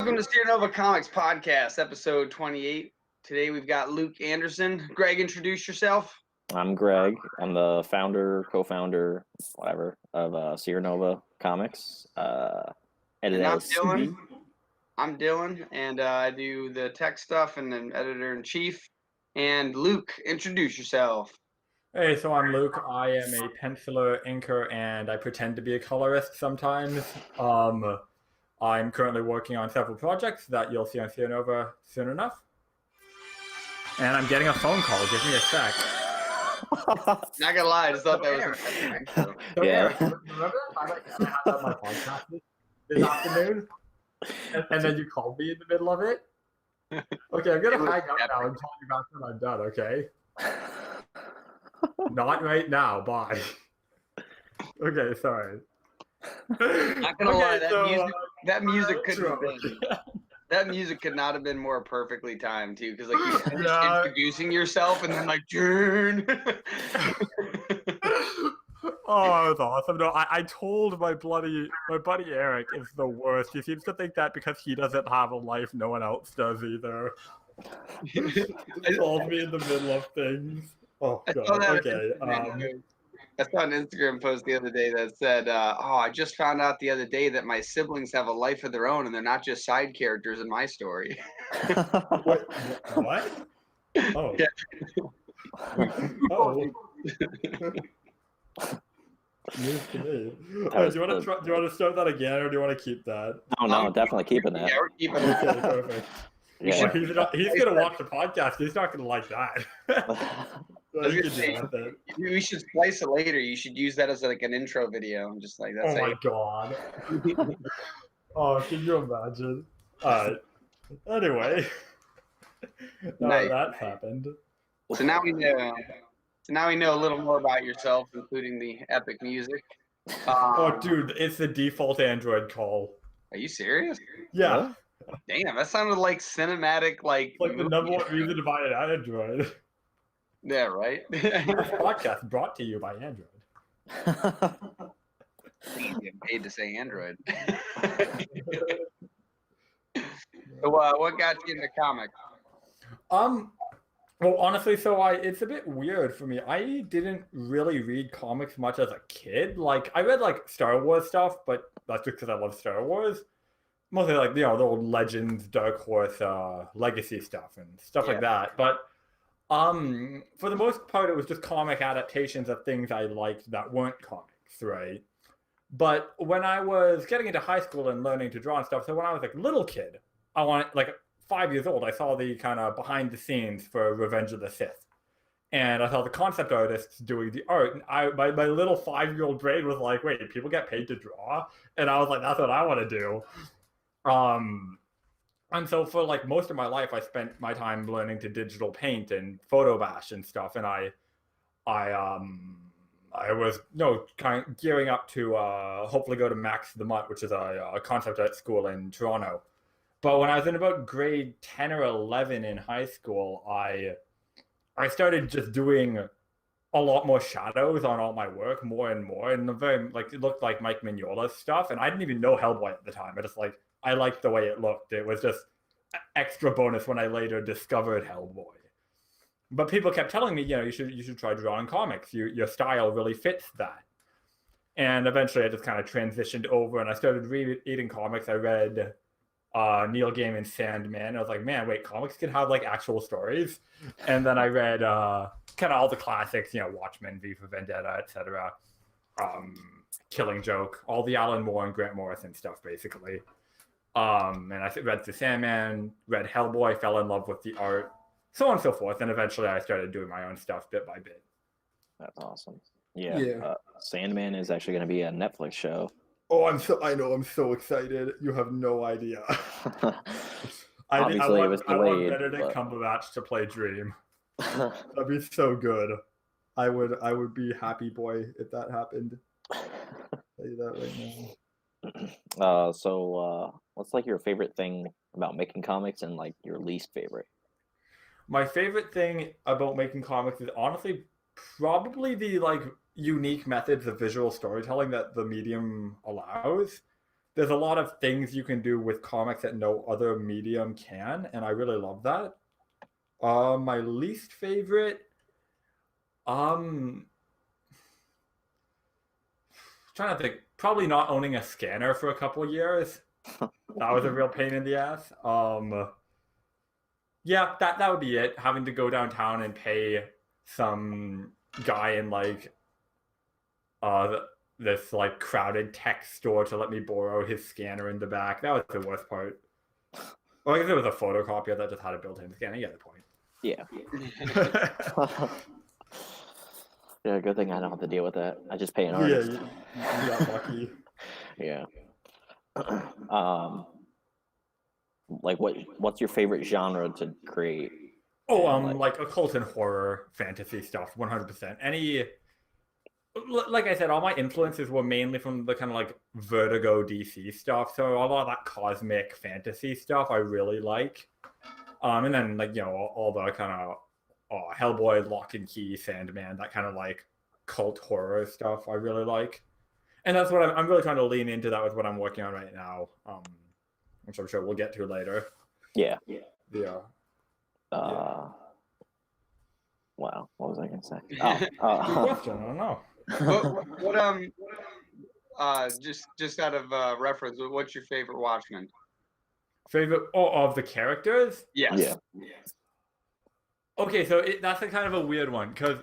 Welcome to Steer Nova Comics Podcast, episode 28. Today we've got Luke Anderson. Greg, introduce yourself. I'm Greg. I'm the founder, co-founder, whatever, of Sierra Nova Comics. And I'm Dylan. I'm Dylan, and I do the tech stuff and then editor-in-chief. And Luke, introduce yourself. Hey, so I'm Luke. I am a penciler, inker, and I pretend to be a colorist sometimes. I'm currently working on several projects that you'll see on Sierra Nova soon enough. And I'm getting a phone call. Give me a sec. Not gonna lie, I just thought that was interesting. So, Yeah. Remember that time I had on my podcast this afternoon? And then you called me in the middle of it? Okay, I'm going to hang up now and call you back when I'm done, okay? Not right now, bye. Okay, sorry. Not gonna lie, that music couldn't have been. That music could not have been more perfectly timed too, because like you finished introducing yourself and then like turn. Oh, that's awesome. No, I told my buddy Eric is the worst. He seems to think that because he doesn't have a life, no one else does either. He calls me in the middle of things. Oh god. Okay. I saw an Instagram post the other day that said, I just found out the other day that my siblings have a life of their own and they're not just side characters in my story. Wait, what? Oh. Yeah. Oh. News to me. Do you want to start that again, or do you want to keep that? No, definitely keeping that. Yeah, we're keeping it. Okay, perfect. Yeah. He's gonna watch the podcast. He's not gonna like that. We should splice it later. You should use that as like an intro video. Just like that's. Oh my god. Oh, can you imagine? Anyway, that happened. So now we know. So now we know a little more about yourself, including the epic music. Oh, dude, it's the default Android call. Are you serious? Yeah. Damn, that sounded like cinematic, like the number one reason to buy an Android. Yeah, right. This podcast brought to you by Android. Getting paid to say Android. So, what got you into comics? Well, honestly, it's a bit weird for me. I didn't really read comics much as a kid. Like, I read like Star Wars stuff, but that's just because I love Star Wars. Mostly like, the old Legends, Dark Horse, Legacy stuff and stuff like that. But for the most part, it was just comic adaptations of things I liked that weren't comics, right? But when I was getting into high school and learning to draw and stuff, so when I was like a little kid, I wanted, like 5 years old, I saw the kind of behind the scenes for Revenge of the Sith. And I saw the concept artists doing the art. And my little 5-year-old brain was like, wait, people get paid to draw? And I was like, that's what I want to do. And so for like most of my life, I spent my time learning to digital paint and photo bash and stuff. And I was kind of gearing up to hopefully go to Max the Mutt, which is a concept art school in Toronto. But when I was in about grade 10 or 11 in high school, I started just doing a lot more shadows on all my work, more and more. And it looked like Mike Mignola's stuff. And I didn't even know Hellboy at the time. I liked the way it looked. It was just extra bonus when I later discovered Hellboy. But people kept telling me, you should try drawing comics. Your style really fits that. And eventually I just kind of transitioned over and I started reading comics. I read Neil Gaiman's Sandman. I was like, man, wait, comics can have like actual stories. And then I read kind of all the classics, Watchmen, V for Vendetta, etc. Killing Joke, all the Alan Moore and Grant Morrison stuff, basically. And I read The Sandman, read Hellboy, fell in love with the art, so on and so forth. And eventually I started doing my own stuff bit by bit. That's awesome. Yeah. Sandman is actually going to be a Netflix show. Oh, I'm so excited. You have no idea. I want Benedict Cumberbatch to play Dream. That'd be so good. I would be happy boy if that happened. I'll tell you that right now. So what's like your favorite thing about making comics and like your least favorite? My favorite thing about making comics is honestly probably the like unique methods of visual storytelling that the medium allows. there's a lot of things you can do with comics that no other medium can, and I really love that. My least favorite, trying to think, probably not owning a scanner for a couple years. That was a real pain in the ass. Yeah, that would be it. Having to go downtown and pay some guy in like this like crowded tech store to let me borrow his scanner in the back. That was the worst part. Well, I guess it was a photocopier that just had a built-in scanner. You get the point. Yeah. Yeah, good thing I don't have to deal with that. I just pay an artist. Yeah, you got lucky. Yeah. Like what's your favorite genre to create? Oh, like occult and horror fantasy stuff, 100%. Any, like I said, all my influences were mainly from the kind of like Vertigo DC stuff. So a lot of that cosmic fantasy stuff I really like. And then like, you know, all the kind of Hellboy, Lock and Key, Sandman, that kind of like cult horror stuff I really like. And that's what I'm really trying to lean into. That with what I'm working on right now. Which I'm sure we'll get to later. Yeah. Wow, what was I gonna say? Good question. I don't know. Just out of reference, what's your favorite Watchmen? Favorite of the characters? Yes. Yeah. Okay, so that's a kind of a weird one because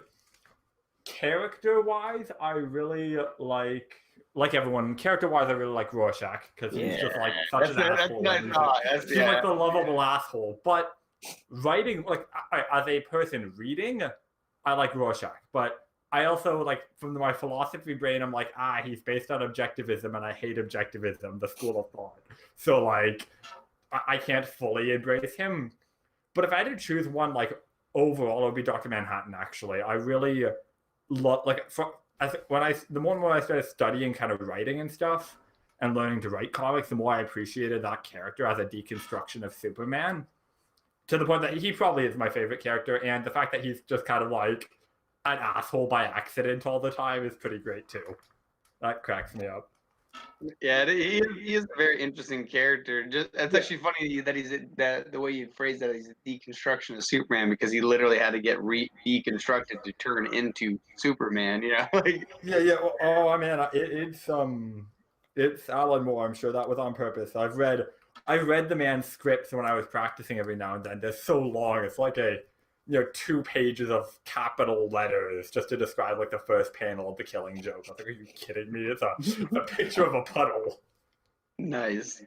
character-wise, I really like everyone. Character-wise, I really like Rorschach because he's just like such an asshole. He's like the lovable asshole. But writing, like as a person reading, I like Rorschach. But I also like from my philosophy brain, I'm like, he's based on objectivism, and I hate objectivism, the school of thought. So like, I can't fully embrace him. But if I had to choose one, like overall, it would be Dr. Manhattan. Actually, I really love the more and more I started studying kind of writing and stuff and learning to write comics, the more I appreciated that character as a deconstruction of Superman, to the point that he probably is my favorite character, and the fact that he's just kind of like an asshole by accident all the time is pretty great too. That cracks me up. Yeah, he is a very interesting character. It's actually funny that he's the way you phrase that, he's a deconstruction of Superman, because he literally had to get deconstructed to turn into Superman. You know, like Oh, I mean, it's Alan Moore. I'm sure that was on purpose. I've read the man's scripts when I was practicing every now and then. They're so long. It's like 2 pages of capital letters just to describe like the first panel of The Killing Joke. I was like, are you kidding me? It's a picture of a puddle. Nice.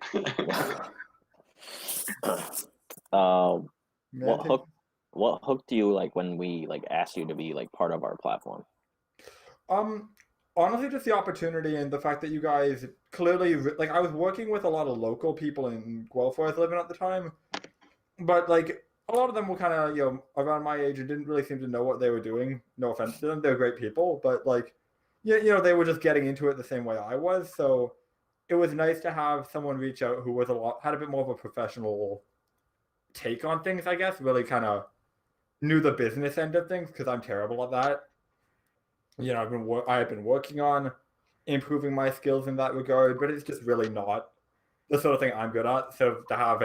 What hooked you like when we like asked you to be like part of our platform? Honestly, just the opportunity and the fact that you guys clearly, like, I was working with a lot of local people in Guelph where I was living at the time, but like a lot of them were kind of, around my age and didn't really seem to know what they were doing. No offense to them, they're great people, but like, they were just getting into it the same way I was. So it was nice to have someone reach out who was had a bit more of a professional take on things, I guess, really kind of knew the business end of things, because I'm terrible at that. I've been working on improving my skills in that regard, but it's just really not the sort of thing I'm good at. So to have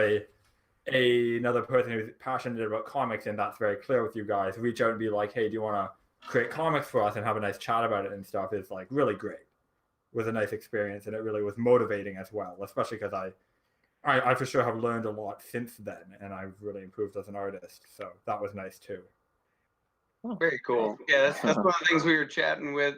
another person who's passionate about comics, and that's very clear with you guys, reach out and be like, hey, do you want to create comics for us and have a nice chat about it and stuff, is like really great. It was a nice experience, and it really was motivating as well, especially because I for sure have learned a lot since then, and I've really improved as an artist. So that was nice too. Very cool. Yeah, that's one of the things we were chatting with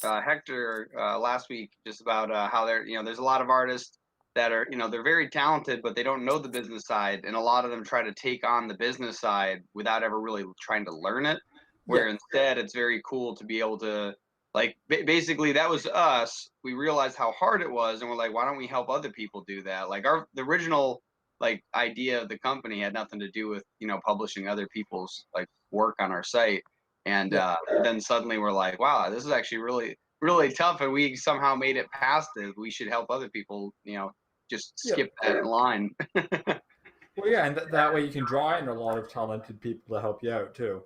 Hector last week, just about how there's a lot of artists that are, they're very talented, but they don't know the business side, and a lot of them try to take on the business side without ever really trying to learn it. Where instead, it's very cool to be able to, like, basically that was us. We realized how hard it was, and we're like, why don't we help other people do that? Like the original idea of the company had nothing to do with publishing other people's work on our site, and then suddenly we're like, wow, this is actually really, really tough, and we somehow made it past it. We should help other people just skip that line. Well, yeah, and that way you can draw in a lot of talented people to help you out too.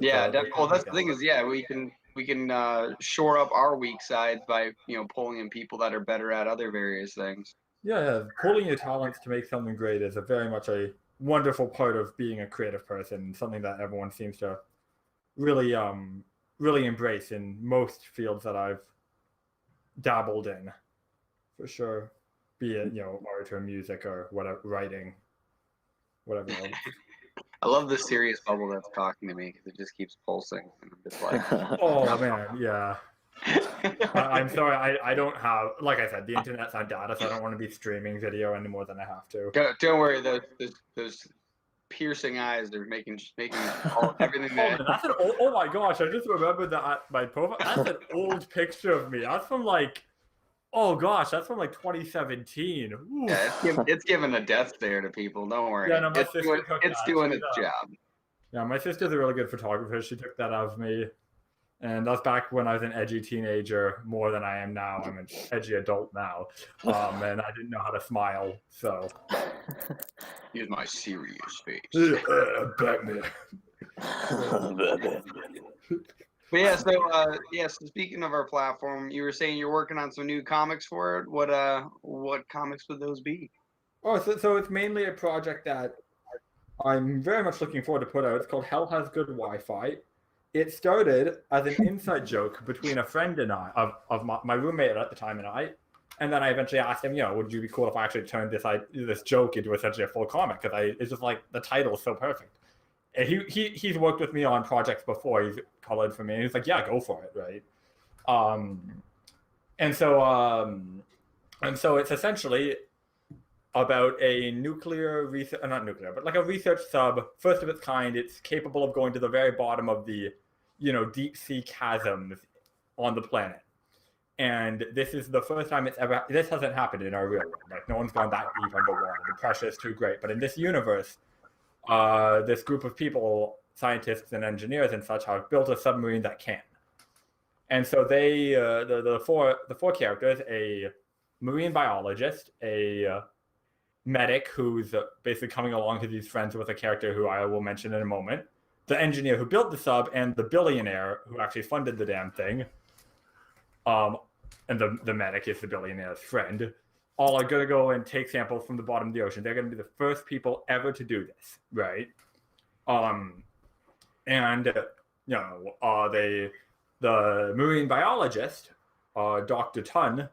Definitely. Well, that's the thing is, we can we can shore up our weak sides by pulling in people that are better at other various things. Yeah, pulling your talents to make something great is very much a wonderful part of being a creative person, something that everyone seems to really really embrace in most fields that I've dabbled in, for sure. Be it art or music or whatever, writing, whatever else. I love the serious bubble that's talking to me because it just keeps pulsing, and I'm just like, Oh man, yeah. I'm sorry, I don't have, like I said, the internet's on data, so I don't want to be streaming video any more than I have to. Don't worry, those piercing eyes are making everything that. That's oh my gosh, I just remembered that my profile. That's an old picture of me. That's from like, oh gosh, that's from like 2017. Ooh. Yeah, it's giving a death stare to people. Don't worry. Yeah, no, my it's sister doing its job. Yeah, my sister's a really good photographer. She took that of me. And that's back when I was an edgy teenager more than I am now. I'm an edgy adult now. And I didn't know how to smile, so. Use my serious face. Batman. But yeah, so speaking of our platform, you were saying you're working on some new comics for it. What comics would those be? Oh, so it's mainly a project that I'm very much looking forward to put out. It's called Hell Has Good Wi-Fi. It started as an inside joke between a friend and I, of my roommate at the time and then I eventually asked him, would you be cool if I actually turned this joke into essentially a full comic? Because it's just like the title is so perfect. And he's worked with me on projects before. He's colored for me, and he's like, yeah, go for it, right? And so it's essentially about a nuclear research, not nuclear, but like a research sub, first of its kind. It's capable of going to the very bottom of the, deep sea chasms on the planet. And this is the first time this hasn't happened in our real world. Like, no one's gone that deep underwater. The pressure is too great. But in this universe, this group of people, scientists and engineers and such, have built a submarine that can. And so they, the four characters, a marine biologist, a medic who's basically coming along because he's friends with a character who I will mention in a moment, the engineer who built the sub, and the billionaire who actually funded the damn thing. And the medic is the billionaire's friend. All are going to go and take samples from the bottom of the ocean. They're going to be the first people ever to do this, right? The marine biologist, Dr. Tun,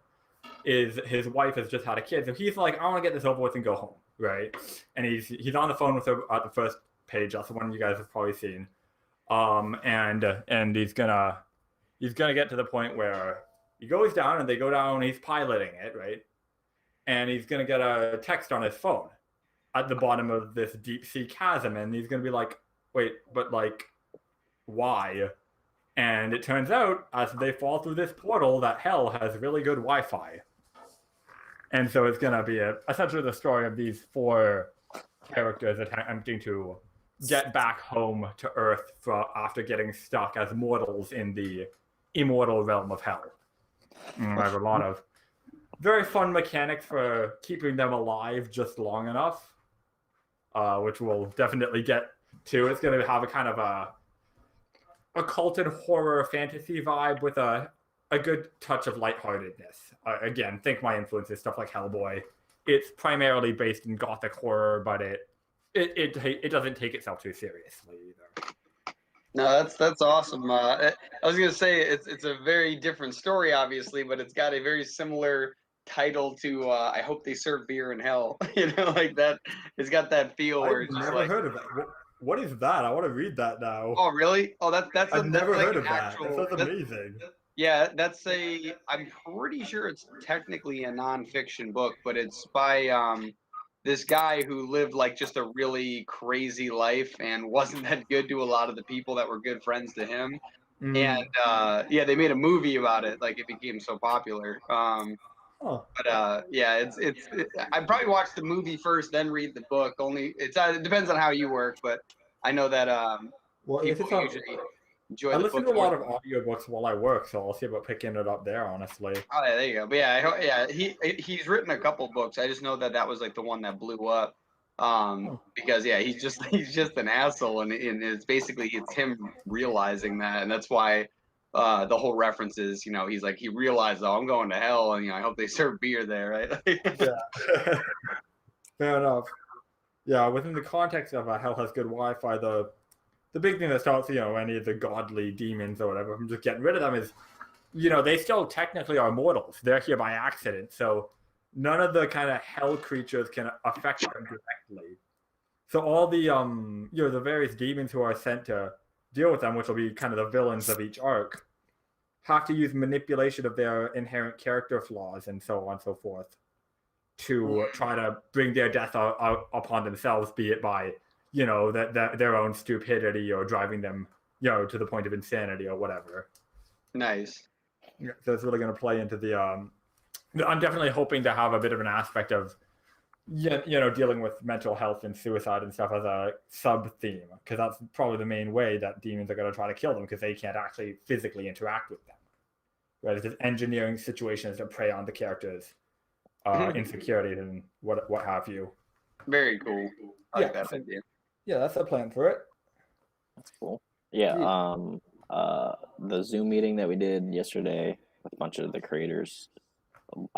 his wife has just had a kid, so he's like, I want to get this over with and go home, right? And he's on the phone with her at the first page. That's the one you guys have probably seen. And he's gonna get to the point where he goes down and they go down. He's piloting it, right? And he's gonna get a text on his phone at the bottom of this deep sea chasm, and he's gonna be like, wait, but like, why? And it turns out, as they fall through this portal, that hell has really good Wi-Fi. And so it's going to be essentially the story of these four characters attempting to get back home to Earth after getting stuck as mortals in the immortal realm of hell. I have a lot of very fun mechanics for keeping them alive just long enough, which we'll definitely get to. It's going to have a kind of a occulted horror fantasy vibe with a good touch of lightheartedness. Again, think my influences, stuff like Hellboy. It's primarily based in gothic horror, but it doesn't take itself too seriously either. No, that's awesome. I was gonna say it's a very different story, obviously, but it's got a very similar title to I Hope They Serve Beer in Hell. Like that. It's got that feel where it's just never heard of that. What is that? I want to read that now. Oh, really? Oh, that's I've never like heard of that. actual, That's amazing. Yeah, I'm pretty sure it's technically a nonfiction book, but it's by this guy who lived like just a really crazy life and wasn't that good to a lot of the people that were good friends to him. And they made a movie about it. Like, it became so popular. But I'd probably watch the movie first, then read the book. It depends on how you work, but I know that people usually enjoy the book. I listen to a lot of audiobooks while I work, so I'll see about picking it up there, honestly. Oh, yeah, there you go. But he's written a couple books. I just know that was like the one that blew up. Because he's just an asshole, and it's basically him realizing that, and that's why the whole reference is, he's like, he realized, oh, I'm going to hell, and I hope they serve beer there, right? Yeah. Fair enough. Yeah, within the context of hell has good Wi-Fi, the big thing that stops any of the godly demons or whatever from just getting rid of them is, they still technically are mortals. They're here by accident, so none of the kind of hell creatures can affect them directly. So all the the various demons who are sent to deal with them, which will be kind of the villains of each arc, have to use manipulation of their inherent character flaws and so on and so forth to try to bring their death upon themselves, be it by their own stupidity or driving them to the point of insanity or whatever. Nice. Yeah, so it's really going to play into the I'm definitely hoping to have a bit of an aspect of dealing with mental health and suicide and stuff as a sub theme, because that's probably the main way that demons are going to try to kill them, because they can't actually physically interact with them. Right? It's just engineering situations to prey on the characters' insecurities and what have you. Very cool. I like that idea. Yeah, that's the plan for it. That's cool. Yeah. The Zoom meeting that we did yesterday with a bunch of the creators,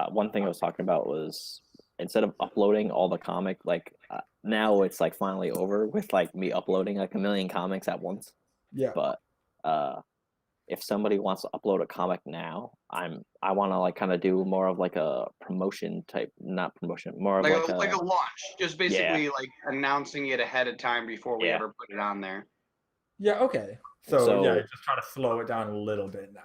one thing I was talking about was, instead of uploading all the comic, now it's finally over with me uploading 1 million comics at once. Yeah. But if somebody wants to upload a comic now, I want to kind of do more of a promotion type, not promotion, more of like a launch, just basically announcing it ahead of time before we ever put it on there. Yeah. Okay. So yeah, just try to slow it down a little bit now.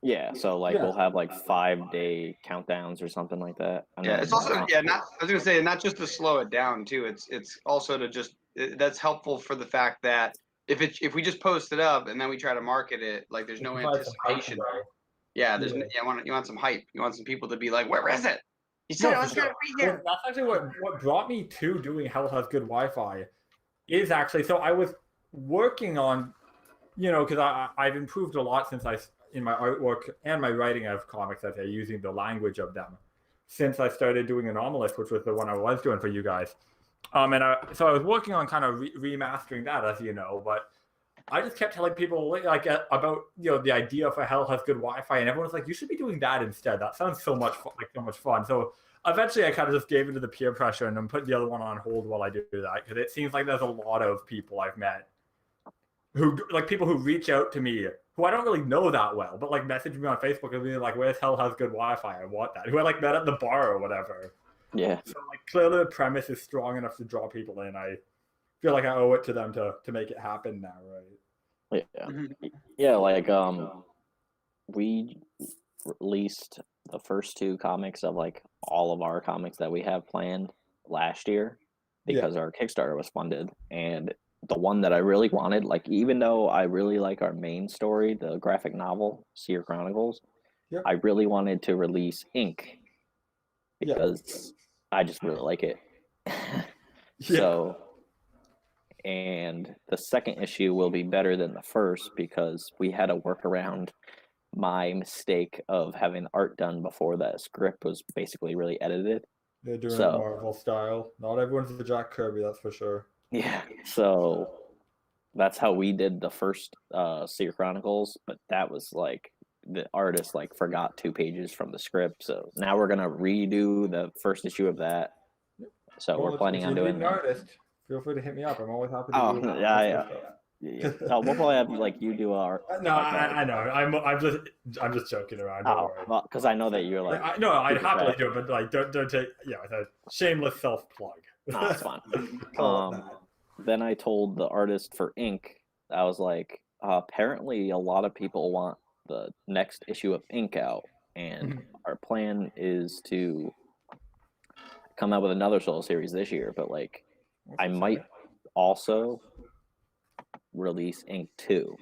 Yeah, so we'll have 5-day countdowns or something like that. Yeah, it's also not. I was gonna say, not just to slow it down too. It's also to just that's helpful for the fact that if we just post it up and then we try to market it, there's no anticipation. Yeah, there's you want some hype. You want some people to be like, where is it? You said it was gonna be here. That's actually what brought me to doing Hell Has Good Wi-Fi. Is actually, so I was working on, because I've improved a lot since in my artwork and my writing of comics, I'd say, using the language of them, since I started doing Anomalist, which was the one I was doing for you guys. So I was working on kind of remastering that, as you know, but I just kept telling people about the idea for Hell Has Good Wi-Fi, and everyone was like, you should be doing that instead. That sounds so much fun. So eventually I kind of just gave into the peer pressure and I'm putting the other one on hold while I do that, because it seems like there's a lot of people I've met who people who reach out to me who I don't really know that well, but message me on Facebook and be like, where's Hell Has Good Wi-Fi? I want that. Who I met at the bar or whatever. Yeah. So clearly the premise is strong enough to draw people in. I feel like I owe it to them to make it happen now, right? Yeah. Yeah, we released the first 2 comics of all of our comics that we have planned last year because our Kickstarter was funded, and the one that I really wanted, even though I really like our main story, the graphic novel, Seer Chronicles, I really wanted to release Ink because I just really like it. So, and the second issue will be better than the first because we had to work around my mistake of having art done before that script was basically really edited. They're doing it Marvel style. Not everyone's the Jack Kirby, that's for sure. Yeah, so that's how we did the first Seer Chronicles, but that was the artist forgot 2 pages from the script, so now we're gonna redo the first issue of that. So we're planning on doing that. Artist, feel free to hit me up. I'm always happy to do that. Yeah. So we'll probably have you do our. No, I know. I'm just joking around. Don't worry. Well, because I know that you're I'd happily do it, but don't take it's a shameless self plug. No, it's fine. Then I told the artist for Ink, I was like, apparently a lot of people want the next issue of Ink out, and our plan is to come out with another solo series this year, but I might also release Ink 2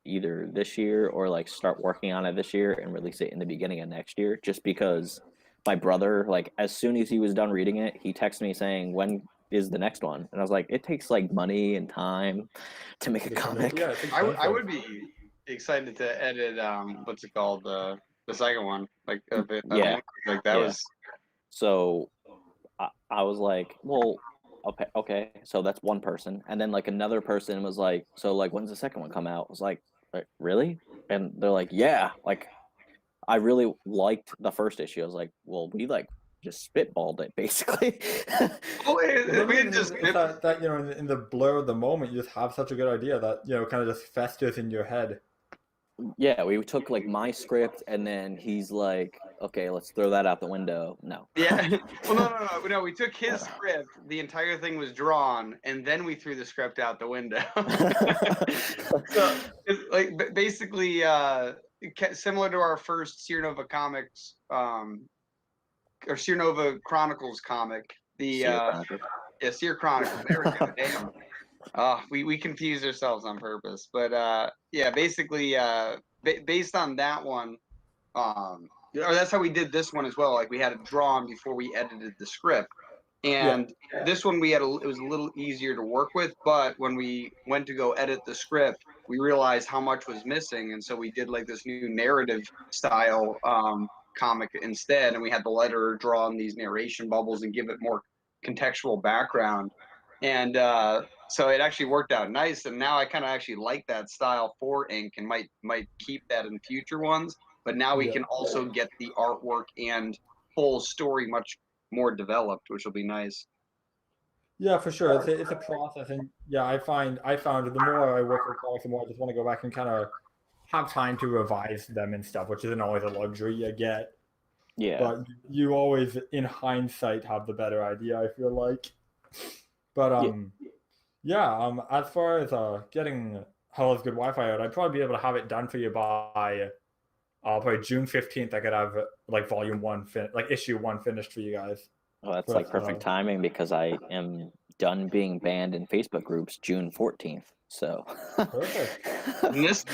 either this year or start working on it this year and release it in the beginning of next year, just because my brother, as soon as he was done reading it, he texted me saying, when is the next one? And I was like, it takes money and time to make a comic. Yeah, I would be excited to edit what's it called, the second one, a bit. Was. So I was like, well, okay, so that's one person, and then another person was like, so when's the second one come out? I was like, really? And they're like, yeah, like I really liked the first issue. I was like, well, we like just spitballed it basically. Oh, Well, we sometimes just it's that in the blur of the moment, you just have such a good idea that kind of just festers in your head. Yeah, we took like my script and then he's like, okay, let's throw that out the window. No. Yeah. Well, no. We took his script. The entire thing was drawn, and then we threw the script out the window. So, it's like basically, similar to our first Seer Nova Comics, or Seer Nova Chronicles comic. The Seer Chronicles. There we go. Damn. We confused ourselves on purpose, but yeah, basically, based on that one, or that's how we did this one as well. Like we had it drawn before we edited the script, and this one it was a little easier to work with. But when we went to go edit the script, we realized how much was missing, and so we did like this new narrative style comic instead, and we had the letterer draw in these narration bubbles and give it more contextual background, and so it actually worked out nice. And now I kind of actually like that style for ink and might keep that in future ones. But now we can also get the artwork and full story much more developed, which will be nice. Yeah, for sure. It's a process, and yeah, I found the more I work with comics, the more I just want to go back and kind of have time to revise them and stuff, which isn't always a luxury you get. Yeah. But you always, in hindsight, have the better idea, I feel like. But as far as getting Hell's Good Wi-Fi out, I'd probably be able to have it done for you by probably June 15th. I could have like volume 1 issue 1 finished for you guys. Well, that's like perfect timing because I am done being banned in Facebook groups June 14th. So perfect. And this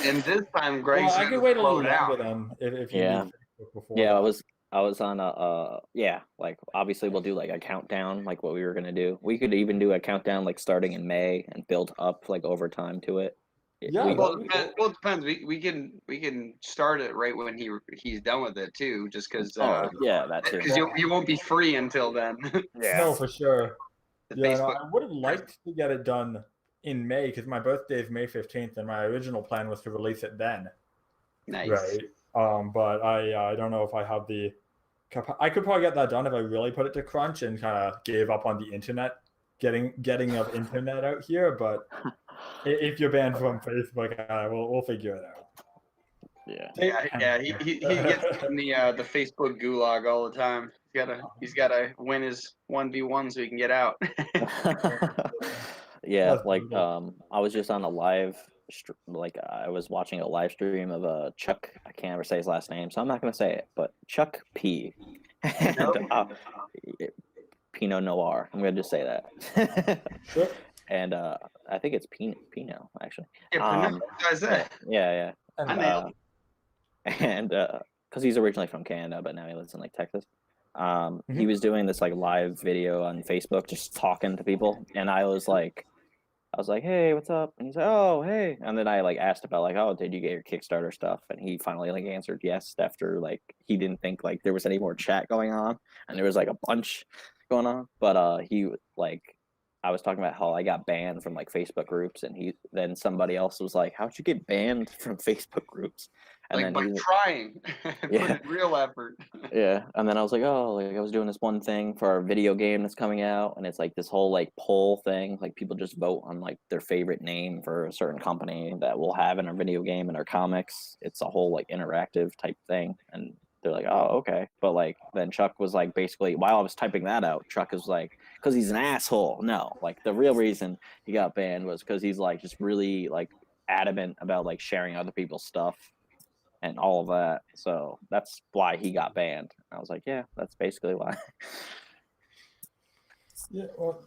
time, Greg. Well, I could wait a little longer then if you need Facebook before. Yeah, I was on like obviously we'll do like a countdown like what we were gonna do. We could even do a countdown like starting in May and build up like over time to it. Yeah, it depends. We can start it right when he's done with it too, just because. That too. Because you won't be free until then. Yeah. No, for sure. Facebook... I would have liked to get it done in May because my birthday is May 15th, and my original plan was to release it then. Nice. Right. But I don't know if I have the. I could probably get that done if I really put it to crunch and kind of gave up on the internet, getting of internet out here, but. If you're banned from Facebook, we'll figure it out. Yeah. He gets in the Facebook gulag all the time. He's gotta win his 1v1 so he can get out. Yeah, like I was just on a live, I was watching a live stream of Chuck. I can't ever say his last name, so I'm not gonna say it. But Chuck P. And, Pinot Noir. I'm gonna just say that. Sure. And I think it's Pinot actually. Yeah, yeah. And because he's originally from Canada, but now he lives in like Texas. He was doing this like live video on Facebook, just talking to people, and I was like, hey, what's up? And he's like, oh, hey. And then I like asked about like, oh, did you get your Kickstarter stuff? And he finally like answered yes after like he didn't think like there was any more chat going on, and there was like a bunch going on, but he like. I was talking about how I got banned from like Facebook groups, and then somebody else was like, "How'd you get banned from Facebook groups?" And like then by trying, yeah, real effort. Yeah, and then I was like, "Oh, like I was doing this one thing for our video game that's coming out, and it's like this whole like poll thing. Like people just vote on like their favorite name for a certain company that we'll have in our video game and our comics. It's a whole like interactive type thing." And they're like, "Oh, okay." But like then Chuck was like, basically, while I was typing that out, Chuck was like, because he's an asshole. No, like the real reason he got banned was because he's like just really like adamant about like sharing other people's stuff and all of that. So that's why he got banned. I was like, yeah, that's basically why. Yeah, well,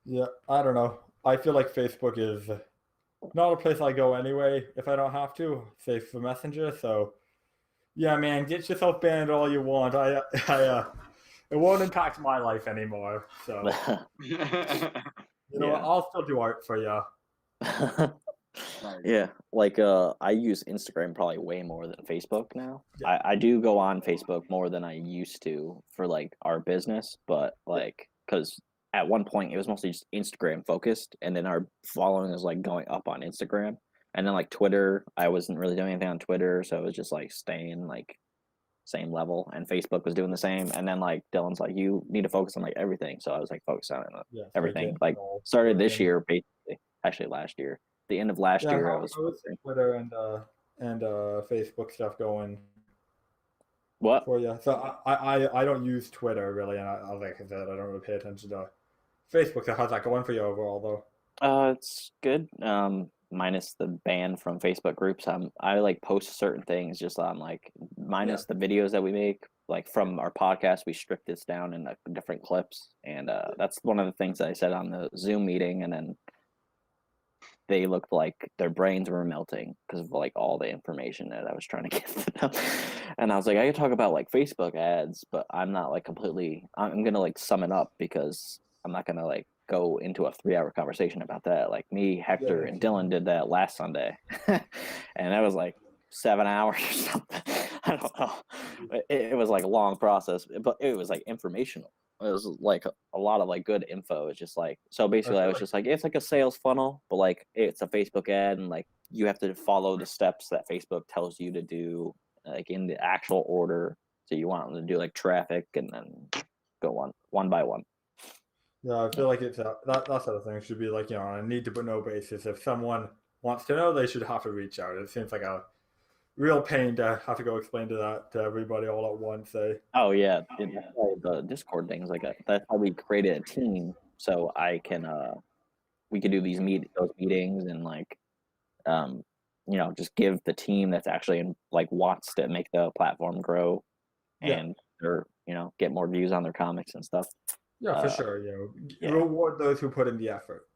yeah, I don't know. I feel like Facebook is not a place I go anyway if I don't have to, save for Messenger. So yeah, man, get yourself banned all you want. It won't impact my life anymore. So you know, I'll still do art for you. Yeah, like I use Instagram probably way more than Facebook now. Yeah. I do go on Facebook more than I used to for like our business, but like because at one point it was mostly just Instagram focused, and then our following is like going up on Instagram. And then like Twitter, I wasn't really doing anything on Twitter, so it was just like staying like same level. And Facebook was doing the same. And then like Dylan's like, you need to focus on like everything. So I was like focused on Yeah, everything. Like started this year, basically. Actually, last year. The end of last year, I was Twitter and Facebook stuff going. What? For you. So I don't use Twitter really, and I like I said, I don't really pay attention to Facebook. So how's that going for you overall, though? It's good. Minus the ban from Facebook groups. I like post certain things just on like minus the videos that we make. Like from our podcast, we stripped this down in different clips, and that's one of the things that I said on the Zoom meeting, and then they looked like their brains were melting because of like all the information that I was trying to get to them. And I was like, I could talk about like Facebook ads, but I'm not like completely. I'm gonna like sum it up because I'm not gonna like go into a 3-hour conversation about that. Like me, Hector, and Dylan did that last Sunday, and that was like 7 hours or something. I don't know. It was like a long process, but it was like informational. It was like a lot of like good info. It's just like, so basically I was just like, it's like a sales funnel, but like it's a Facebook ad, and like you have to follow the steps that Facebook tells you to do, like in the actual order. So you want them to do like traffic and then go one by one. Yeah, I feel like it's that sort of thing should be like, on a need to but no basis. If someone wants to know, they should have to reach out. It seems like a real pain to have to go explain that to everybody all at once. Oh yeah, the Discord things like that. That's how we created a team, so I can we could do those meetings and like just give the team that's actually wants to make the platform grow and or get more views on their comics and stuff. Yeah, for sure. Reward those who put in the effort.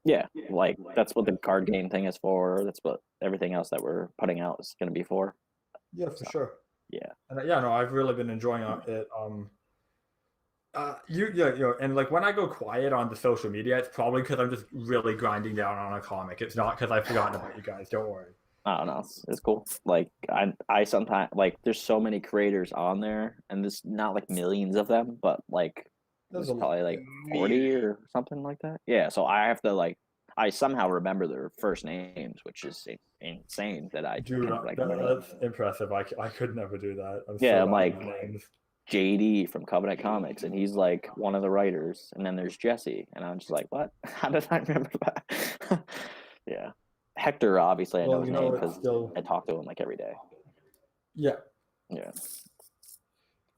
Yeah, like that's what the card game thing is for. That's what everything else that we're putting out is going to be for. Yeah, for sure. Yeah. And I've really been enjoying it. And like when I go quiet on the social media, it's probably because I'm just really grinding down on a comic. It's not because I've forgotten about you guys. Don't worry. I don't know. It's cool. Like I sometimes like there's so many creators on there, and there's not like millions of them, but like there's probably like 40 or something like that. Yeah. So I have to I somehow remember their first names, which is insane that I do. That's impressive. I could never do that. I'm like JD from Covenant Comics, and he's like one of the writers, and then there's Jesse, and I'm just like, what? How did I remember that? Yeah. Hector, obviously, I know his name because I talk to him like every day. Yeah. Yeah.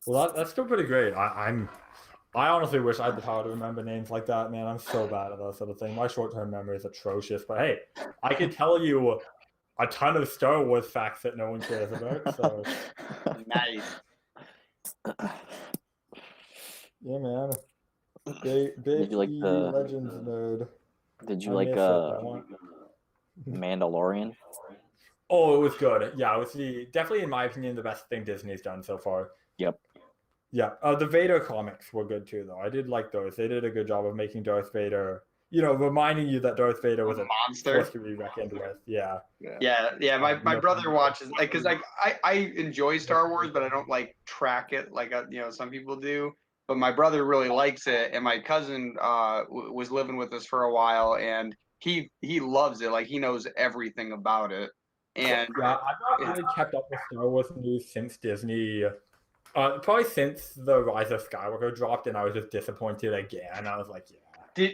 Well, that's still pretty great. I honestly wish I had the power to remember names like that, man. I'm so bad at that sort of thing. My short-term memory is atrocious. But hey, I could tell you a ton of Star Wars facts that no one cares about. So nice. Yeah, man. Big did you like Legends nerd. Did you like Mandalorian? Oh, it was good. Yeah, it was definitely, in my opinion, the best thing Disney's done so far. Yep. Yeah, the Vader comics were good too, though. I did like those. They did a good job of making Darth Vader, reminding you that Darth Vader was a monster to be reckoned with. Yeah. My brother watches because I enjoy Star Wars, but I don't track it like some people do. But my brother really likes it, and my cousin was living with us for a while, and he loves it. Like he knows everything about it. And yeah, I've not really kept up with Star Wars news since Disney. Probably since the Rise of Skywalker dropped, and I was just disappointed again. I was like, yeah.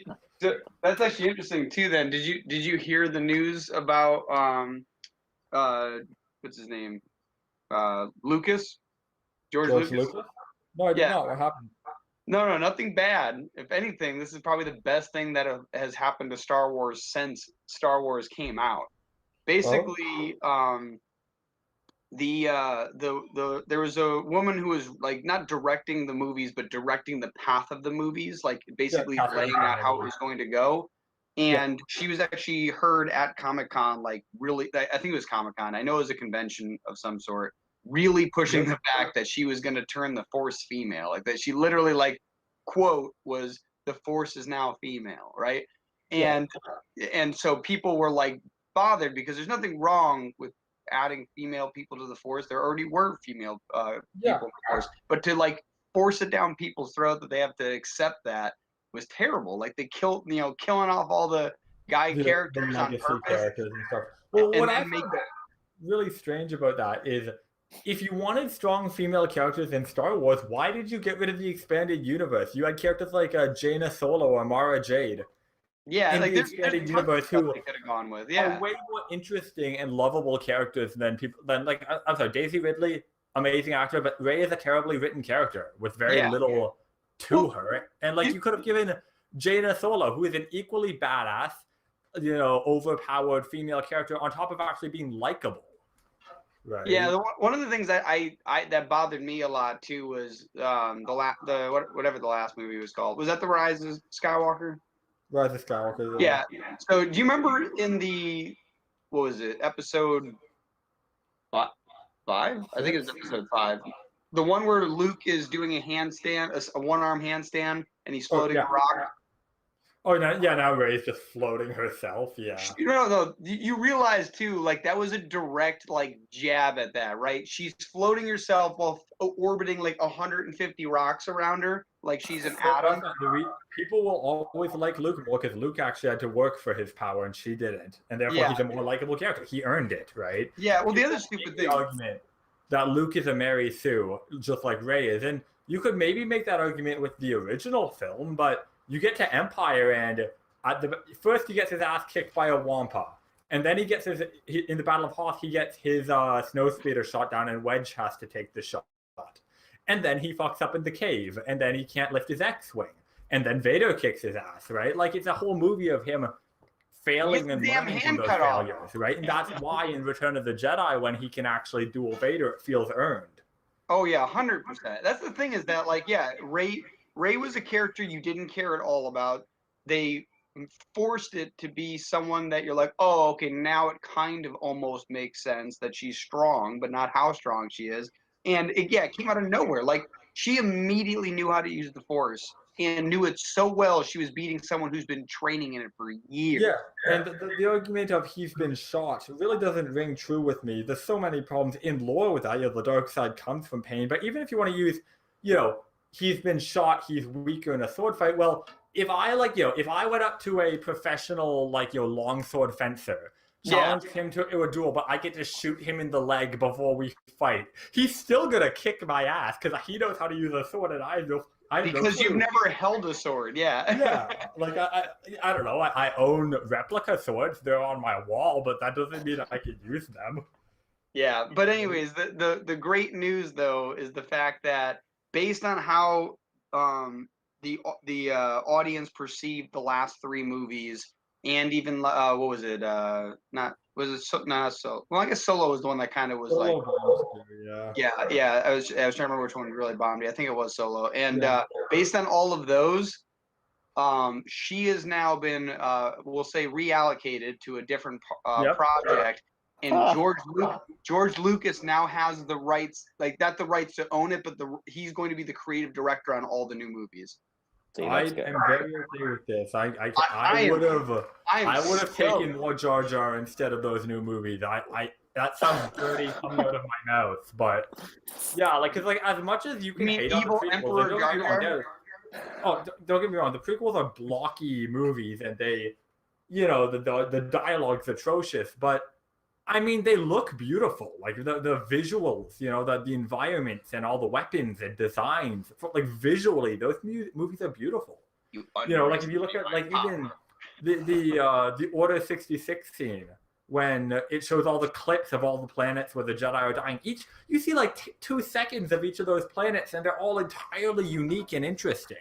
That's actually interesting too. Then did you hear the news about what's his name? Lucas? George Lucas? No, I did not. What happened? No, nothing bad. If anything, this is probably the best thing that has happened to Star Wars since Star Wars came out. Basically, there was a woman who was not directing the movies, but directing the path of the movies, basically laying out how it was going to go. And she was actually heard at Comic-Con, really, I think it was Comic-Con. I know it was a convention of some sort, really pushing the fact that she was going to turn the Force female, that she literally quote was, "The Force is now female," right? And so people were bothered because there's nothing wrong with adding female people to the Force. There already were female people in the Force, but to force it down people's throat that they have to accept that was terrible. They killed, killing off all the guy the characters on legacy purpose, characters and stuff. Well, and what I then make found really strange about that is if you wanted strong female characters in Star Wars, why did you get rid of the expanded universe? You had characters like Jaina Solo or Mara Jade in like the there's expanded tons of universe stuff who they could have gone with. are Yeah, way more interesting and lovable characters than people than like I'm sorry, Daisy Ridley, amazing actor, but Rey is a terribly written character with very Yeah. little to Well, her. And like you could have given Jaina Solo, who is an equally badass, overpowered female character on top of actually being likable. Right. yeah. One of the things that that bothered me a lot too was whatever the last movie was called. Was that The Rise of Skywalker? Rise of Skywalker. Yeah. So do you remember in the what was it, episode 5? I think it was episode 5. The one where Luke is doing a handstand, a one-arm handstand, and he's floating a rock. Oh, now Rey's just floating herself. Yeah. No. You realize too, like that was a direct like jab at that, right? She's floating herself while orbiting like 150 rocks around her, like she's an atom. People will always like Luke more because Luke actually had to work for his power and she didn't, and therefore he's a more likable character. He earned it, right? Yeah. Well, the other stupid thing. Argument that Luke is a Mary Sue, just like Rey is, and you could maybe make that argument with the original film, but you get to Empire and first he gets his ass kicked by a Wampa, and then in the Battle of Hoth he gets his snowspeeder shot down and Wedge has to take the shot, and then he fucks up in the cave, and then he can't lift his X-wing, and then Vader kicks his ass, right? Like it's a whole movie of him failing and learning from those failures, right? And that's why in Return of the Jedi, when he can actually duel Vader, it feels earned. Oh yeah, 100%. That's the thing is that Rey was a character you didn't care at all about. They forced it to be someone that you're like, oh, okay, now it kind of almost makes sense that she's strong, but not how strong she is. And it came out of nowhere. Like she immediately knew how to use the Force and knew it so well. She was beating someone who's been training in it for years. Yeah, and the argument of he's been shot really doesn't ring true with me. There's so many problems in lore with that. The dark side comes from pain. But even if you want to use, he's been shot, he's weaker in a sword fight. Well, if I went up to a professional longsword fencer, challenged him to a duel, but I get to shoot him in the leg before we fight, he's still gonna kick my ass because he knows how to use a sword and I don't. Because you've never held a sword, yeah. Like I don't know. I own replica swords. They're on my wall, but that doesn't mean I can use them. Yeah, but anyways, the great news though is the fact that based on how the audience perceived the last 3 movies, and even what was it? Solo? Well, I guess Solo was the one that kind of was yeah. I was trying to remember which one really bombed me. I think it was Solo. And based on all of those, she has now been we'll say reallocated to a different project. And George Lucas now has the rights, not the rights to own it, but he's going to be the creative director on all the new movies. I am very okay with this. I would have taken more Jar Jar instead of those new movies. That sounds dirty coming out of my mouth, but yeah, because as much as you can hate on the prequels, don't get me wrong, the prequels are blocky movies and they, the dialogue's atrocious, but I mean, they look beautiful. Like the visuals, the environments and all the weapons and designs. Visually, those movies are beautiful. If you look at even the Order 66 scene when it shows all the clips of all the planets where the Jedi are dying. You see 2 seconds of each of those planets, and they're all entirely unique and interesting,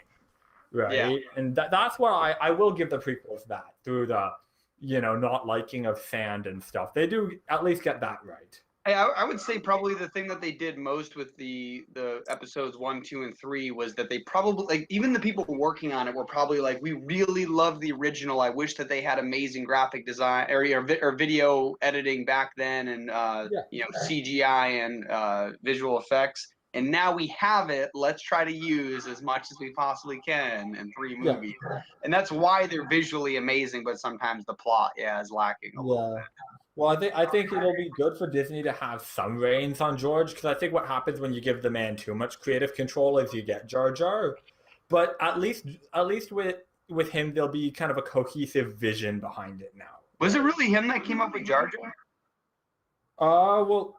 right? Yeah. And that's why I will give the prequels that through the not liking of sand and stuff. They do at least get that right. I would say probably the thing that they did most with the episodes 1, 2, and 3 was that they probably even the people working on it were probably we really love the original. I wish that they had amazing graphic design or video editing back then, and CGI and visual effects. And now we have it. Let's try to use as much as we possibly can in 3 movies. Yeah. And that's why they're visually amazing, but sometimes the plot, is lacking a little bit. Well, I think it'll be good for Disney to have some reins on George, because I think what happens when you give the man too much creative control is you get Jar Jar. But at least with with him, there'll be kind of a cohesive vision behind it now. Was it really him that came up with Jar Jar? Well,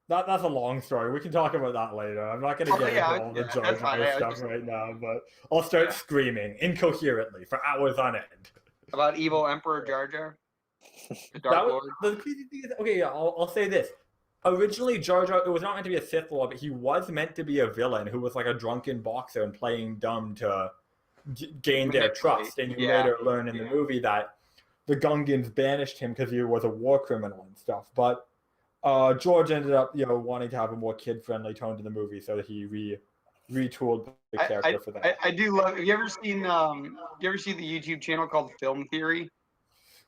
that's a long story. We can talk about that later. I'm not going to get into all the Jar Jar stuff right now, but I'll start screaming incoherently for hours on end. About evil Emperor Jar Jar? The Dark Lord? The crazy thing is, okay, yeah, I'll say this. Originally, Jar Jar, it was not meant to be a Sith Lord, but he was meant to be a villain who was like a drunken boxer and playing dumb to gain their trust. And you later learn in the movie that the Gungans banished him because he was a war criminal and stuff. But George ended up, wanting to have a more kid-friendly tone to the movie, so that he retooled the character for that. I do love. Have you ever seen the YouTube channel called Film Theory?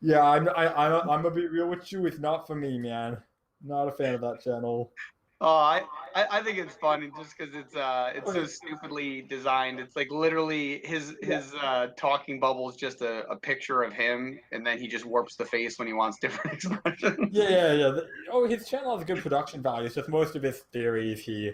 Yeah, I'm gonna be real with you. It's not for me, man. Not a fan of that channel. Oh, I think it's funny just because it's so stupidly designed. It's like literally his talking bubble is just a picture of him, and then he just warps the face when he wants different expressions. Yeah. His channel has good production value. It's just most of his theories, he,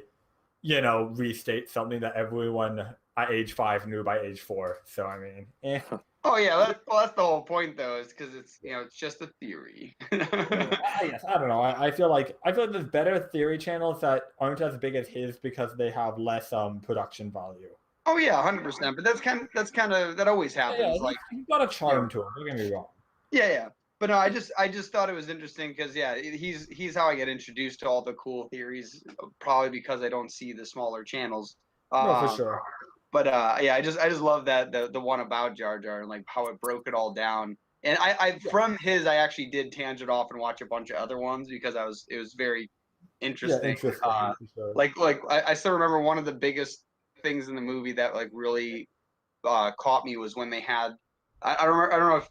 restates something that everyone at age 5 knew by age 4. So I mean, Oh yeah, that's the whole point though, is because it's it's just a theory. Yes, I don't know. I feel like there's better theory channels that aren't as big as his because they have less production value. Oh yeah, 100%. But that always happens. Yeah, like he's got a charm to him. Don't get me wrong. Yeah. But no, I just thought it was interesting because he's how I get introduced to all the cool theories. Probably because I don't see the smaller channels. No, for sure. But I just love that the one about Jar Jar and like how it broke it all down. And I from his I actually did tangent off and watch a bunch of other ones because it was very interesting. Yeah, interesting. Sure. Like I still remember one of the biggest things in the movie that like really caught me was when they had I don't know if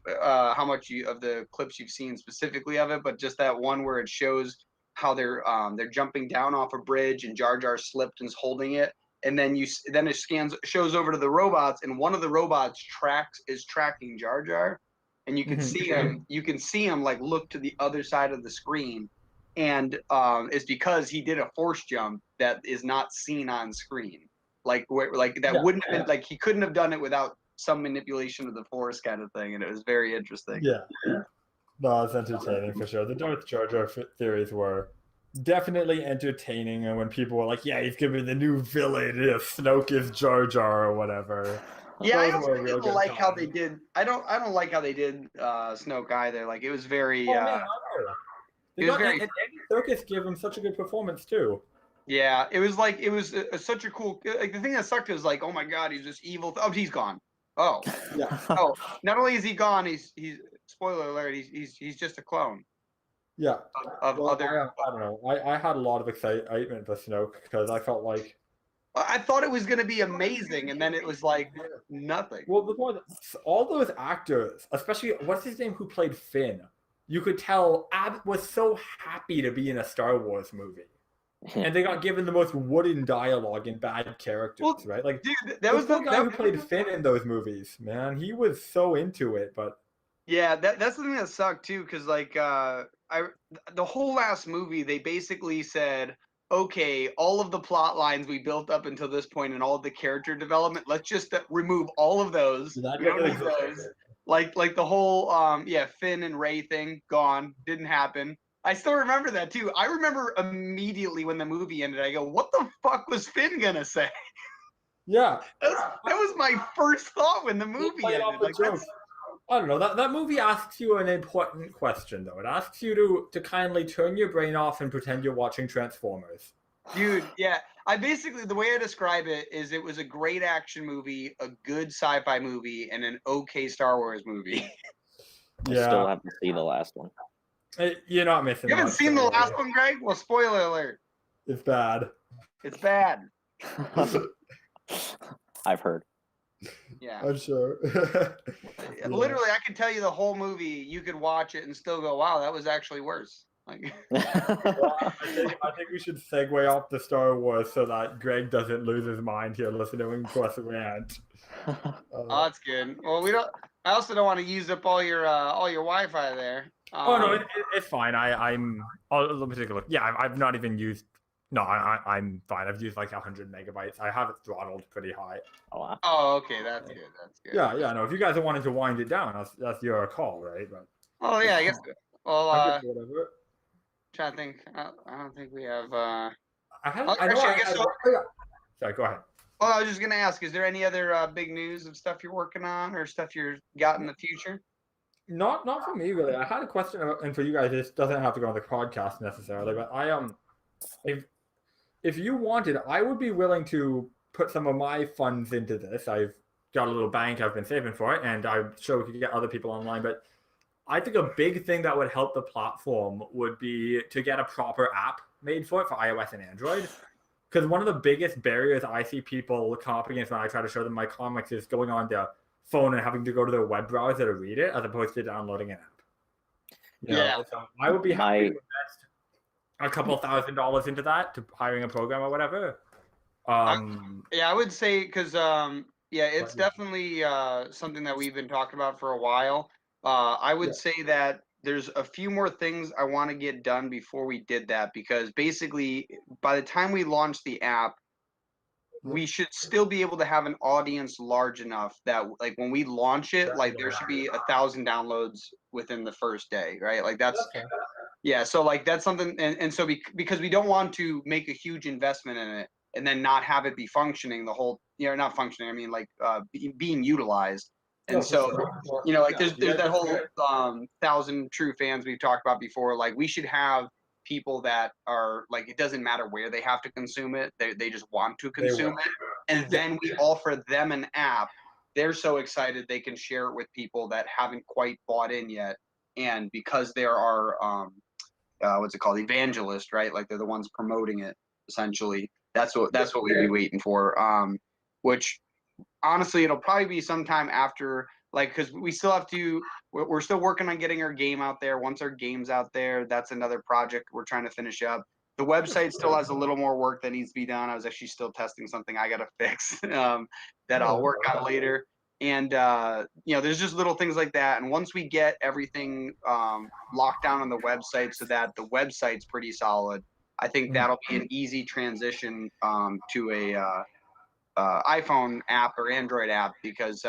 how much of the clips you've seen specifically of it, but just that one where it shows how they're jumping down off a bridge and Jar Jar slipped and is holding it. And then it shows over to the robots, and one of the robots is tracking Jar Jar, and you can see him. You can see him like look to the other side of the screen, and it's because he did a force jump that is not seen on screen. Wouldn't have been like he couldn't have done it without some manipulation of the force kind of thing, and it was very interesting. Yeah. No, it's entertaining for sure. The Darth Jar Jar theories were definitely entertaining, and when people were like, "Yeah, he's gonna be the new villain if Snoke is Jar Jar or whatever." Yeah, I don't like how they did. I don't like how they did Snoke either. Like it was very. And Andy Serkis gave him such a good performance too. Yeah, it was such a cool. Like the thing that sucked was like, oh my god, he's just evil. Oh, he's gone. Oh, yeah. Oh, not only is he gone, he's spoiler alert. He's just a clone. Yeah. I don't know. I had a lot of excitement for Snoke because I felt like I thought it was going to be amazing, and then it was like nothing. Well, the point, all those actors, especially what's his name who played Finn, you could tell Ab was so happy to be in a Star Wars movie. And they got given the most wooden dialogue and bad characters, right? Like, dude, that was the guy who played Finn in those movies, man. He was so into it, but yeah, that's the thing that sucked too, because like the whole last movie, they basically said, okay, all of the plot lines we built up until this point and all of the character development, let's just remove all of those. We don't need those. Like the whole Finn and Rey thing, gone, didn't happen. I still remember that too. I remember immediately when the movie ended, I go, what the fuck was Finn gonna say? Yeah. That was my first thought when the movie ended. Like, I don't know. That movie asks you an important question, though. It asks you to kindly turn your brain off and pretend you're watching Transformers. Dude, yeah. The way I describe it is it was a great action movie, a good sci-fi movie, and an okay Star Wars movie. I still have to see the last one. You're not missing. You haven't seen the last one, Greg? Well, spoiler alert. It's bad. It's bad. I've heard. Yeah. I'm sure. Literally, I could tell you the whole movie. You could watch it and still go, wow, that was actually worse. Like, I think we should segue off the Star Wars so that Greg doesn't lose his mind here listening to us rant. Oh, that's good. Well, I also don't want to use up all your Wi-Fi there. No, it's fine. Let me take a look. Yeah, I've not even used No, I'm fine. I've used like 100 megabytes. I have it throttled pretty high. Oh, wow. Oh, okay, that's good. That's good. Yeah. No, if you guys are wanting to wind it down, that's your call, right? But Oh yeah, I guess. Well, I'm good for whatever. trying to think. I don't think we have. I had. Oh, I know. actually, I guess so. Oh, yeah. Sorry. Go ahead. Well, I was just gonna ask, is there any other big news of stuff you're working on or stuff you're got in the future? Not for me really. I had a question, and for you guys, this doesn't have to go on the podcast necessarily. But if you wanted, I would be willing to put some of my funds into this. I've got a little bank I've been saving for it, and I'm sure we could get other people online. But I think a big thing that would help the platform would be to get a proper app made for it for iOS and Android. Because one of the biggest barriers I see people come up against when I try to show them my comics is going on their phone and having to go to their web browser to read it, as opposed to downloading an app. Yeah. So I would be happy to invest a couple $1,000 into that, to hiring a program or whatever. Yeah, I would say because yeah, it's definitely something that we've been talking about for a while. I would say that there's a few more things I want to get done before we did that, because basically by the time we launch the app, we should still be able to have an audience large enough that like when we launch it, like there should be 1,000 downloads within the first day, right? Like that's yeah. So like that's something, and so because we don't want to make a huge investment in it and then not have it be functioning the whole, not functioning. I mean like being utilized. And so, like there's that whole 1,000 true fans we've talked about before. Like we should have people that are like, it doesn't matter where they have to consume it. They just want to consume it. And then we offer them an app. They're so excited they can share it with people that haven't quite bought in yet. And because there are, what's it called? Evangelists, right? Like they're the ones promoting it essentially. That's what we'd be waiting for. Which honestly, it'll probably be sometime after, like, because we still have to, we're still working on getting our game out there. Once our game's out there, that's another project we're trying to finish up. The website still has a little more work that needs to be done. I was actually still testing something I got to fix that I'll work on later. And, there's just little things like that. And once we get everything locked down on the website so that the website's pretty solid, I think that'll be an easy transition to a iPhone app or Android app, because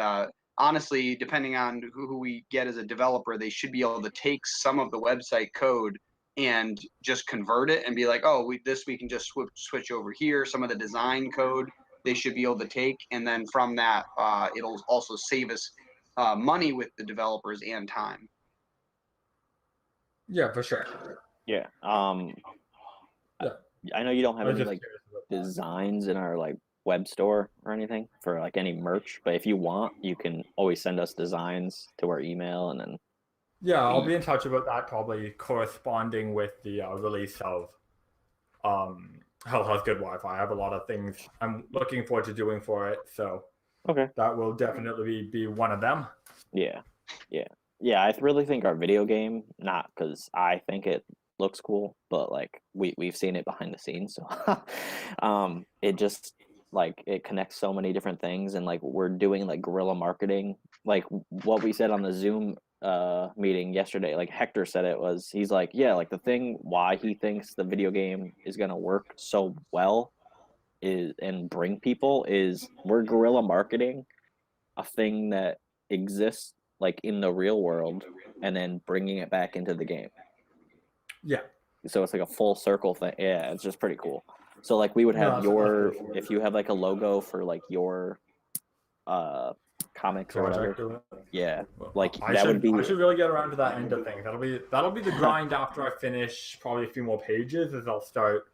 honestly, depending on who we get as a developer, they should be able to take some of the website code and just convert it and be like, oh, we can just switch over here. Some of the design code they should be able to take, and then from that, it'll also save us money with the developers and time. Yeah, for sure. Yeah. I know you don't have any like designs in our like web store or anything for like any merch, but if you want, you can always send us designs to our email, and then I'll be in touch about that, probably corresponding with the release of Hell Has Good Wi-Fi. I have a lot of things I'm looking forward to doing for it, so that will definitely be one of them. I really think our video game, not because I think it looks cool, but like we've seen it behind the scenes, so it just like it connects so many different things, and like we're doing like guerrilla marketing, like what we said on the Zoom meeting yesterday. Like Hector said, he's like, yeah, like the thing why he thinks the video game is gonna work so well is and bring people is we're guerrilla marketing a thing that exists like in the real world and then bringing it back into the game. So it's like a full circle thing. Yeah, it's just pretty cool. So like we would have if you have like a logo for like your comics or whatever. Yeah, like I should really get around to that end of things. That'll be the grind after I finish probably a few more pages, as I'll start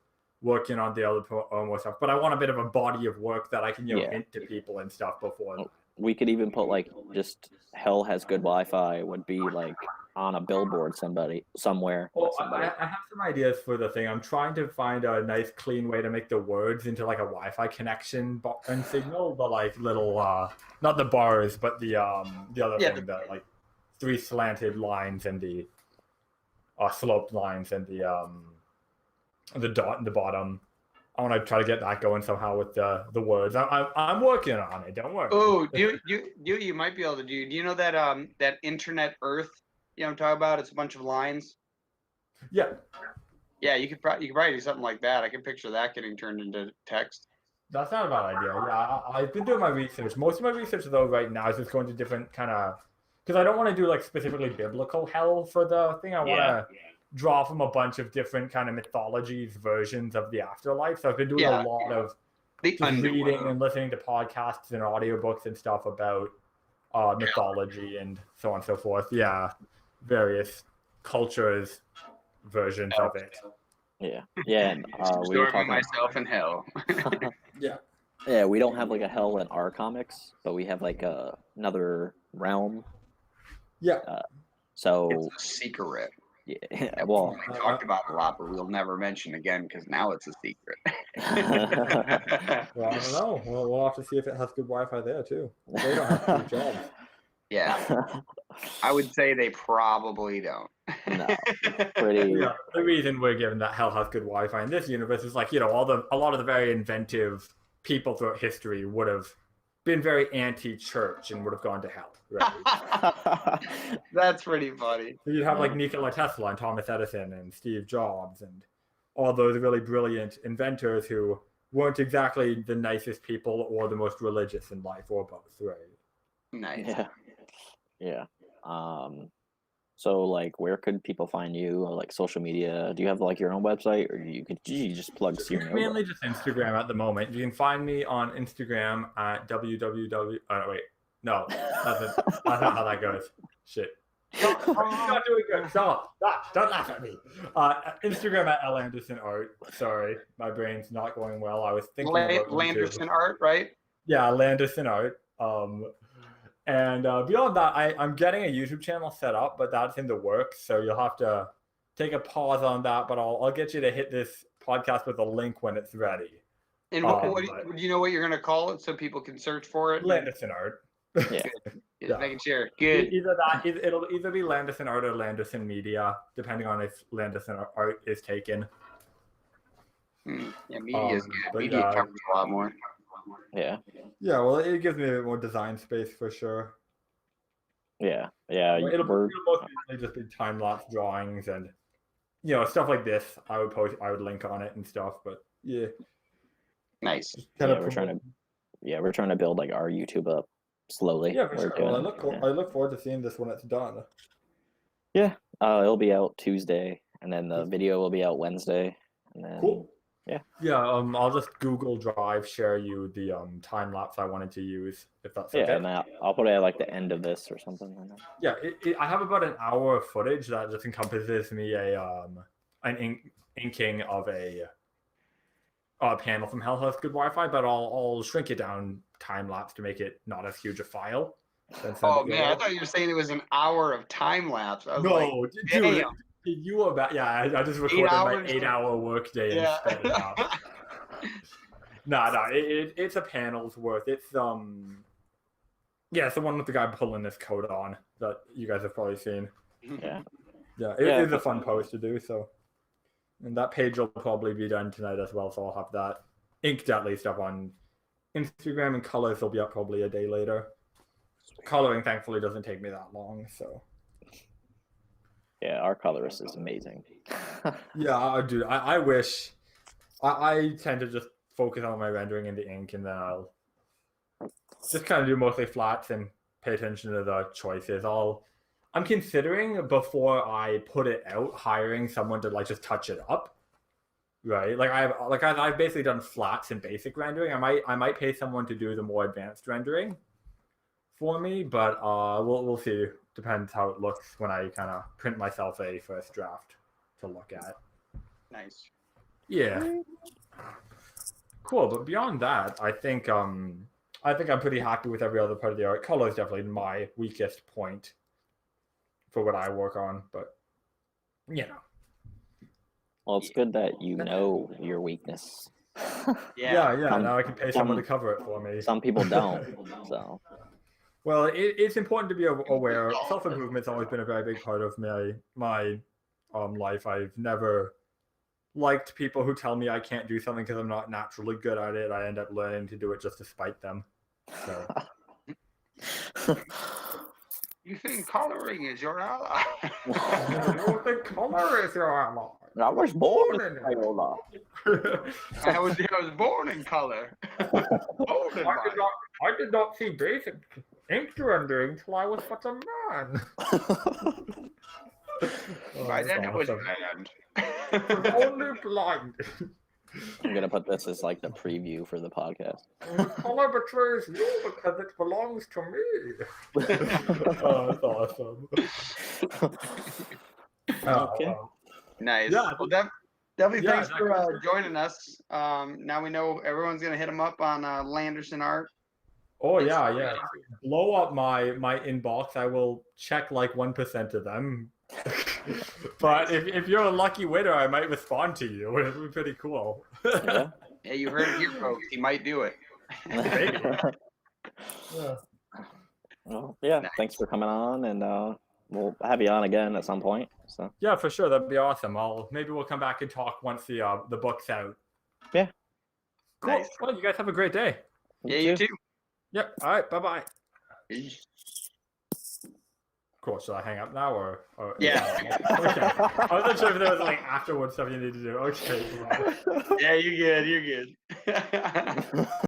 working on the other more stuff. But I want a bit of a body of work that I can hint to people and stuff before. We could even put like just Hell Has Good Wi-Fi would be like on a billboard somewhere. Well, I have some ideas for the thing. I'm trying to find a nice clean way to make the words into like a Wi-Fi connection and signal, but like little not the bars, but the other thing, that like 3 slanted lines and the sloped lines and the dot in the bottom. I want to try to get that going somehow with the words. I'm working on it. Don't worry. Oh, you might be able to do. Do you know that that Internet Earth? I'm talking about? It's a bunch of lines. Yeah. Yeah, you could probably do something like that. I can picture that getting turned into text. That's not a bad idea. Yeah, I've been doing my research. Most of my research, though, right now is just going to different kind of, because I don't want to do like specifically biblical hell for the thing. I want to draw from a bunch of different kind of mythologies, versions of the afterlife. So I've been doing a lot of just reading and listening to podcasts and audiobooks and stuff about mythology and so on and so forth. Yeah, various cultures, versions of it. Yeah. And we were talking myself in hell. Yeah, we don't have like a hell in our comics, but we have like another realm. Yeah. So it's a secret. Yeah. Well, we talked about it a lot, but we'll never mention again because now it's a secret. Well, I don't know. We'll have to see if it has good Wi-Fi there too. They don't have good jobs. Yeah, I would say they probably don't. No, pretty. Yeah, the reason we're given that hell has good Wi-Fi in this universe is like, a lot of the very inventive people throughout history would have been very anti-church and would have gone to hell. Right? That's pretty funny. So you'd have like Nikola Tesla and Thomas Edison and Steve Jobs and all those really brilliant inventors who weren't exactly the nicest people or the most religious in life, or both, right? Nice. Yeah. So like, where could people find you? Or, like social media? Do you have like your own website, or you just plug Steernova? Mainly just Instagram at the moment. You can find me on Instagram at www. Wait, no, that's not how that goes. Shit. You're not doing good. Stop. Don't laugh at me. Instagram at LAndersonArt. Sorry, my brain's not going well. I was thinking about Landerson Art, right? Yeah, Landerson Art. And beyond that, I'm getting a YouTube channel set up, but that's in the works. So you'll have to take a pause on that. But I'll get you to hit this podcast with a link when it's ready. And what do you know what you're going to call it so people can search for it? Landerson Art. Yeah. Just making sure. Good. Either that, it'll either be Landerson Art or Landerson Media, depending on if Landerson Art is taken. Yeah, media is good. Media covers a lot more. Yeah. Yeah, well, it gives me a bit more design space for sure. Yeah. It'll mostly just be time lapse drawings and stuff like this. I would link on it and stuff. But yeah, nice. We're trying to build like our YouTube up slowly. Yeah, for sure. Well, I look forward to seeing this when it's done. Yeah, it'll be out Tuesday, and then the video will be out Wednesday, and then cool. Yeah. I'll just Google Drive share you the time lapse I wanted to use, if that's okay. Yeah, and I'll put it at like the end of this or something like that. Yeah, I have about an hour of footage that just encompasses me an inking of a panel from Hell Has Good Wi-Fi, but I'll shrink it down time lapse to make it not as huge a file. Oh man, I thought you were saying it was an hour of time lapse. No, dude. You were about I just recorded my 8-hour workday and sped it up. No, it's a panel's worth. It's it's the one with the guy pulling this coat on that you guys have probably seen. Yeah, it is a fun post to do. So, and that page will probably be done tonight as well. So I'll have that inked at least up on Instagram, and colors will be up probably a day later. Coloring thankfully doesn't take me that long, so. Yeah, our colorist is amazing. Yeah, dude, I wish. I tend to just focus on my rendering in the ink, and then I'll just kind of do mostly flats and pay attention to the choices. I'm considering, before I put it out, hiring someone to like just touch it up. Right, I've basically done flats and basic rendering. I might pay someone to do the more advanced rendering for me, but we'll see. Depends how it looks when I kind of print myself a first draft to look at. Nice. Yeah. Cool, but beyond that, I think I'm pretty happy with every other part of the art. Color is definitely my weakest point for what I work on, but Well, it's good that you know your weakness. Yeah. Now I can pay someone to cover it for me. Some people don't, so. Well, it's important to be aware. Self-improvement's always been a very big part of my life. I've never liked people who tell me I can't do something because I'm not naturally good at it. I end up learning to do it just to spite them. So. You think coloring is your ally? You think color is your ally? I was born in in Crayola. I was born in color. Born in white. I did not see basic ink rendering until I was but a man. By then it was awesome. banned. Only blind. I'm gonna put this as like the preview for the podcast. The color betrays you because it belongs to me. Oh, that's awesome. Okay. Nice. Yeah, Well, definitely yeah, thanks for joining us. Now we know everyone's gonna hit him up on Landerson Art. Oh yeah. Blow up my inbox. I will check like 1% of them. But if you're a lucky winner, I might respond to you. It'd be pretty cool. Yeah. Yeah, you heard it here, folks. He might do it. Maybe. Yeah. Well, yeah. Nice. Thanks for coming on, and we'll have you on again at some point. So Yeah, for sure. That'd be awesome. Maybe we'll come back and talk once the book's out. Yeah. Cool. Nice. Well, you guys have a great day. Yeah, you too. Yep. All right. Bye-bye. Peace. Cool. Should I hang up now or Yeah. Okay. I wasn't sure if there was like afterwards stuff you need to do. Okay. Bye. Yeah, you're good. You're good.